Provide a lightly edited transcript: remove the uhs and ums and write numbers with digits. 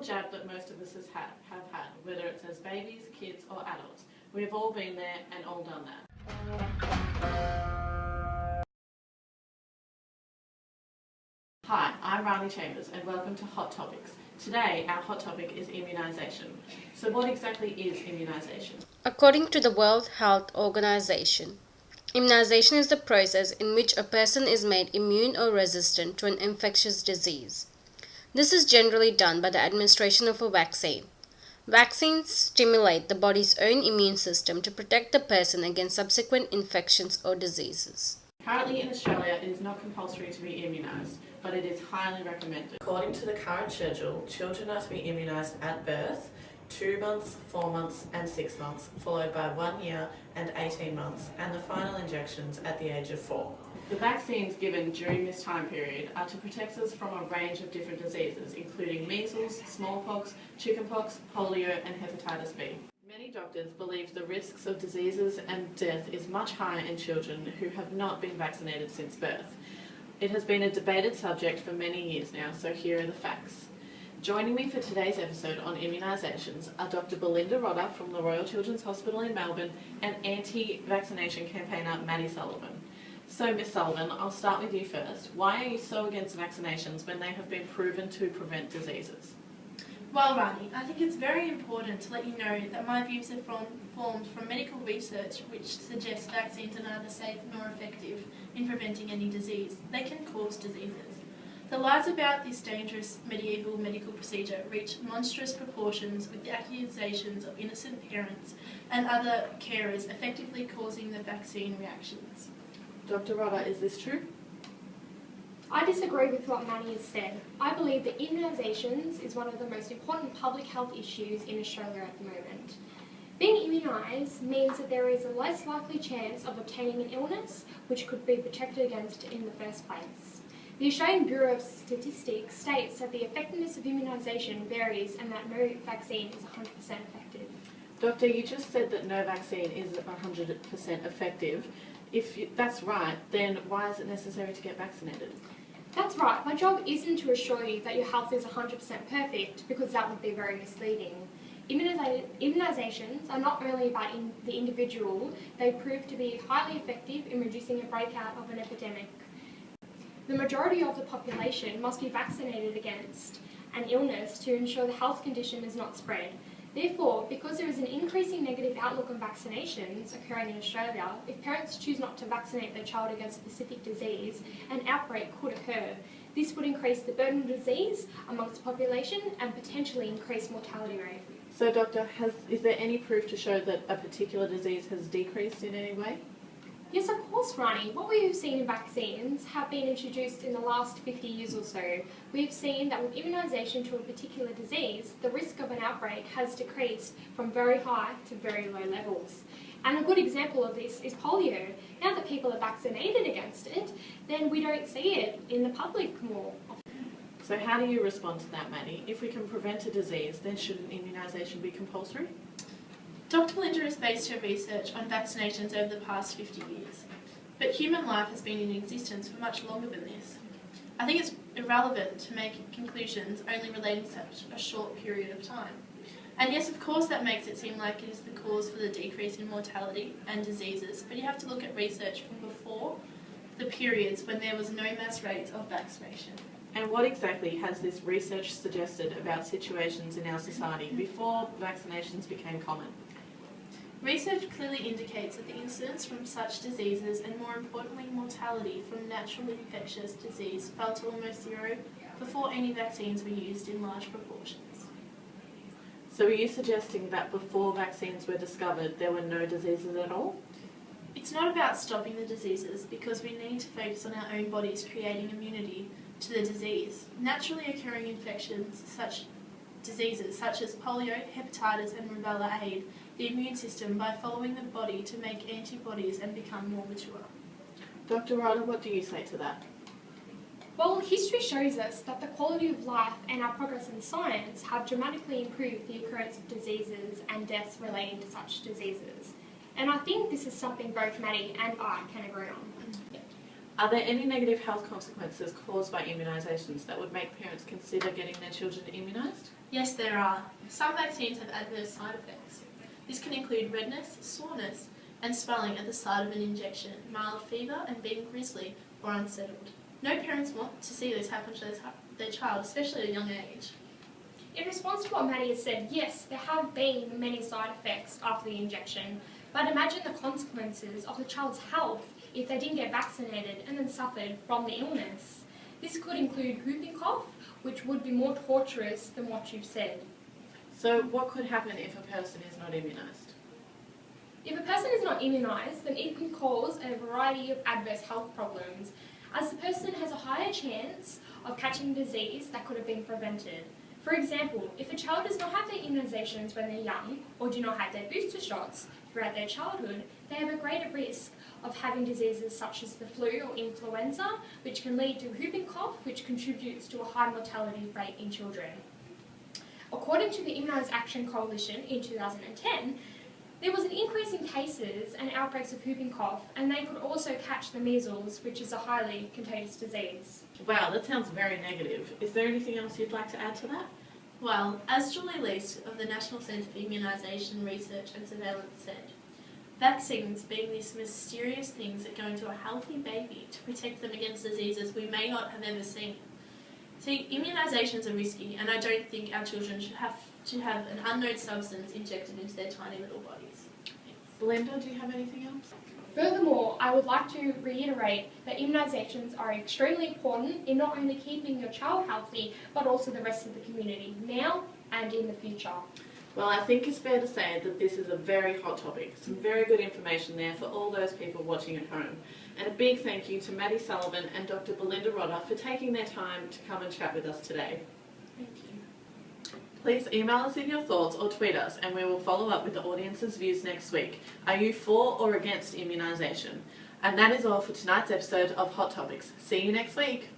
jab that most of us have had, whether it's as babies, kids or adults. We've all been there and all done that. Hi, I'm Riley Chambers and welcome to Hot Topics. Today our hot topic is immunisation. So what exactly is immunisation? According to the World Health Organization, immunization is the process in which a person is made immune or resistant to an infectious disease. This is generally done by the administration of a vaccine. Vaccines stimulate the body's own immune system to protect the person against subsequent infections or diseases. Currently in Australia, it is not compulsory to be immunised, but it is highly recommended. According to the current schedule, children are to be immunised at birth, 2 months, 4 months and 6 months, followed by 1 year and 18 months, and the final injections at the age of 4. The vaccines given during this time period are to protect us from a range of different diseases, including measles, smallpox, chickenpox, polio and hepatitis B. Many doctors believe the risks of diseases and death is much higher in children who have not been vaccinated since birth. It has been a debated subject for many years now, so here are the facts. Joining me for today's episode on immunisations are Dr. Belinda Rodder from the Royal Children's Hospital in Melbourne and anti-vaccination campaigner Maddie Sullivan. So Ms Sullivan, I'll start with you first. Why are you so against vaccinations when they have been proven to prevent diseases? Well, Rani, I think it's very important to let you know that my views are formed from medical research which suggests vaccines are neither safe nor effective in preventing any disease. They can cause diseases. The lies about this dangerous medieval medical procedure reach monstrous proportions, with the accusations of innocent parents and other carers effectively causing the vaccine reactions. Dr. Rodder, is this true? I disagree with what Manny has said. I believe that immunisations is one of the most important public health issues in Australia at the moment. Being immunised means that there is a less likely chance of obtaining an illness which could be protected against in the first place. The Australian Bureau of Statistics states that the effectiveness of immunisation varies and that no vaccine is 100% effective. Doctor, you just said that no vaccine is 100% effective. If that's right, then why is it necessary to get vaccinated? That's right. My job isn't to assure you that your health is 100% perfect, because that would be very misleading. Immunisations are not only about the individual, they prove to be highly effective in reducing a breakout of an epidemic. The majority of the population must be vaccinated against an illness to ensure the health condition is not spread. Therefore, because there is an increasing negative outlook on vaccinations occurring in Australia, if parents choose not to vaccinate their child against a specific disease, an outbreak could occur. This would increase the burden of disease amongst the population and potentially increase mortality rate. So, Doctor, is there any proof to show that a particular disease has decreased in any way? Yes, of course, Rani. What we have seen in vaccines have been introduced in the last 50 years or so. We've seen that with immunisation to a particular disease, the risk of an outbreak has decreased from very high to very low levels. And a good example of this is polio. Now that people are vaccinated against it, then we don't see it in the public more often. So how do you respond to that, Maddie? If we can prevent a disease, then shouldn't immunisation be compulsory? Dr. Belinda has based her research on vaccinations over the past 50 years, but human life has been in existence for much longer than this. I think it's irrelevant to make conclusions only relating to such a short period of time. And yes, of course that makes it seem like it is the cause for the decrease in mortality and diseases, but you have to look at research from before the periods when there was no mass rates of vaccination. And what exactly has this research suggested about situations in our society before vaccinations became common? Research clearly indicates that the incidence from such diseases, and more importantly mortality from naturally infectious disease, fell to almost zero before any vaccines were used in large proportions. So are you suggesting that before vaccines were discovered there were no diseases at all? It's not about stopping the diseases, because we need to focus on our own bodies creating immunity to the disease. Naturally occurring infections, diseases such as polio, hepatitis and rubella aid the immune system by following the body to make antibodies and become more mature. Dr. Rodder, what do you say to that? Well, history shows us that the quality of life and our progress in science have dramatically improved the occurrence of diseases and deaths relating to such diseases. And I think this is something both Maddie and I can agree on. Are there any negative health consequences caused by immunisations that would make parents consider getting their children immunised? Yes, there are. Some vaccines have adverse side effects. This can include redness, soreness, and swelling at the site of an injection, mild fever, and being grizzly or unsettled. No parents want to see this happen to their child, especially at a young age. In response to what Maddie has said, yes, there have been many side effects after the injection, but imagine the consequences of the child's health if they didn't get vaccinated and then suffered from the illness. This could include whooping cough, which would be more torturous than what you've said. So what could happen if a person is not immunised? If a person is not immunised, then it can cause a variety of adverse health problems, as the person has a higher chance of catching disease that could have been prevented. For example, if a child does not have their immunisations when they're young or do not have their booster shots throughout their childhood, they have a greater risk of having diseases such as the flu or influenza, which can lead to whooping cough, which contributes to a high mortality rate in children. According to the Immunisation Coalition in 2010, there was an increase in cases and outbreaks of whooping cough, and they could also catch the measles, which is a highly contagious disease. Wow, that sounds very negative. Is there anything else you'd like to add to that? Well, as Julie Least of the National Centre for Immunisation Research and Surveillance said, vaccines being these mysterious things that go into a healthy baby to protect them against diseases we may not have ever seen. See, immunisations are risky, and I don't think our children should have to have an unknown substance injected into their tiny little bodies. Belinda, do you have anything else? Furthermore, I would like to reiterate that immunisations are extremely important in not only keeping your child healthy, but also the rest of the community, now and in the future. Well, I think it's fair to say that this is a very hot topic. Some very good information there for all those people watching at home. And a big thank you to Maddie Sullivan and Dr. Belinda Rodder for taking their time to come and chat with us today. Thank you. Please email us in your thoughts or tweet us, and we will follow up with the audience's views next week. Are you for or against immunisation? And that is all for tonight's episode of Hot Topics. See you next week.